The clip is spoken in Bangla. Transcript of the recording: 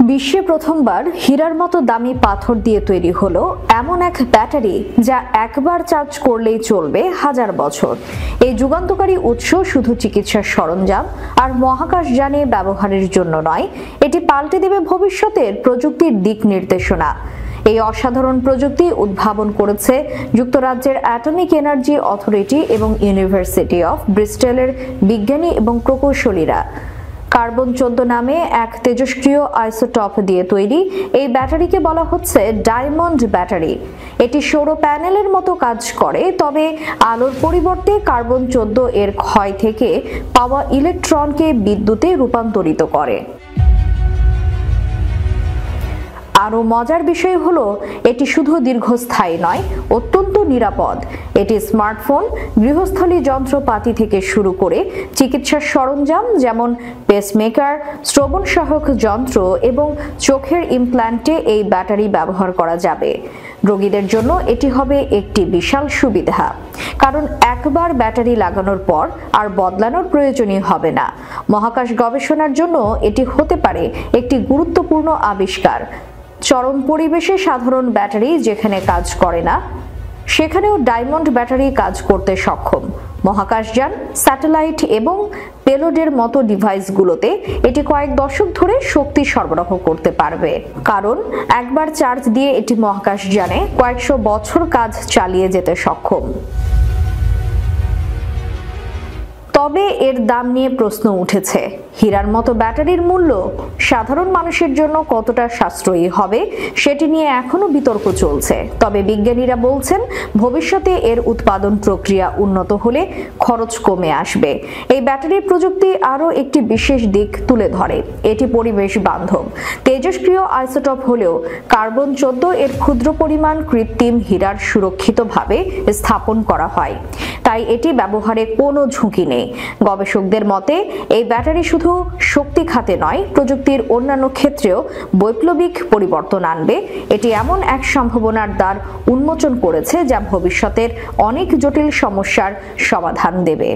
বিশ্বে প্রথমবার হীরার মতো দামি পাথর দিয়ে তৈরি হলো এমন এক ব্যাটারি যা একবার চার্জ করলেই চলবে হাজার বছর। এই যুগান্তকারী উৎস শুধু চিকিৎসার সরঞ্জাম আর মহাকাশযানে ব্যবহারের জন্য নয়, এটি পাল্টে দেবে ভবিষ্যতের প্রযুক্তির দিক নির্দেশনা। এই অসাধারণ প্রযুক্তি উদ্ভাবন করেছে যুক্তরাজ্যের অ্যাটমিক এনার্জি অথরিটি এবং ইউনিভার্সিটি অফ ব্রিস্টলের বিজ্ঞানী এবং প্রকৌশলীরা। কার্বন 14 নামে এক তেজস্ক্রিয় আইসোটপ দিয়ে তৈরি এই ব্যাটারিকে বলা হচ্ছে ডায়মন্ড ব্যাটারি। এটি সৌর প্যানেলের মতো কাজ করে, তবে আলোর পরিবর্তে কার্বন 14 এর ক্ষয় থেকে পাওয়া ইলেকট্রনকে বিদ্যুতে রূপান্তরিত করে। আরও মজার বিষয় হলো, এটি শুধু দীর্ঘস্থায়ী নয়, অত্যন্ত নিরাপদ। এটি স্মার্টফোন, গৃহস্থলী যন্ত্রপাতি থেকে শুরু করে চিকিৎসার সরঞ্জাম যেমন পেসমেকার, শ্রবণ সহায়ক যন্ত্র এবং চোখের ইমপ্ল্যান্টে এই ব্যাটারি ব্যবহার করা যাবে। রোগীদের জন্য এটি হবে একটি বিশাল সুবিধা, কারণ একবার ব্যাটারি লাগানোর পর আর বদলানোর প্রয়োজনই হবে না। মহাকাশ গবেষণার জন্য এটি হতে পারে একটি গুরুত্বপূর্ণ আবিষ্কার। চরম পরিবেশে সাধারণ ব্যাটারি যেখানে কাজ করে না, সেখানেও ডায়মন্ড ব্যাটারি কাজ করতে সক্ষম। মহাকাশযান, স্যাটেলাইট এবং পেলোডের মতো ডিভাইসগুলোতে এটি কয়েক দশক ধরে শক্তি সরবরাহ করতে পারবে, কারণ একবার চার্জ দিয়ে এটি মহাকাশযানে কয়েকশো বছর কাজ চালিয়ে যেতে সক্ষম। তবে এর দাম নিয়ে প্রশ্ন উঠেছে। হীরার মতো ব্যাটারির মূল্য সাধারণ মানুষের জন্য কতটা সাশ্রয়ী হবে সেটি নিয়ে এখনো বিতর্ক চলছে। তবে বিজ্ঞানীরা বলছেন, ভবিষ্যতে এর উৎপাদন প্রক্রিয়া উন্নত হলে খরচ কমে আসবে। এই ব্যাটারির প্রযুক্তি আরও একটি বিশেষ দিক তুলে ধরে, এটি পরিবেশ বান্ধব। তেজস্ক্রিয় আইসোটপ হলেও কার্বন 14 এর ক্ষুদ্র পরিমাণ কৃত্রিম হীরার সুরক্ষিতভাবে স্থাপন করা হয়, তাই এটি ব্যবহারে কোনো ঝুঁকি নেই। গবেষকদের মতে এই ব্যাটারি শুধু শক্তি খাতে নয়, প্রযুক্তির অন্যান্য ক্ষেত্রেও বৈপ্লবিক পরিবর্তন আনবে। এটি এমন এক সম্ভাবনার দ্বার উন্মোচন করেছে যা ভবিষ্যতের অনেক জটিল সমস্যার সমাধান দেবে।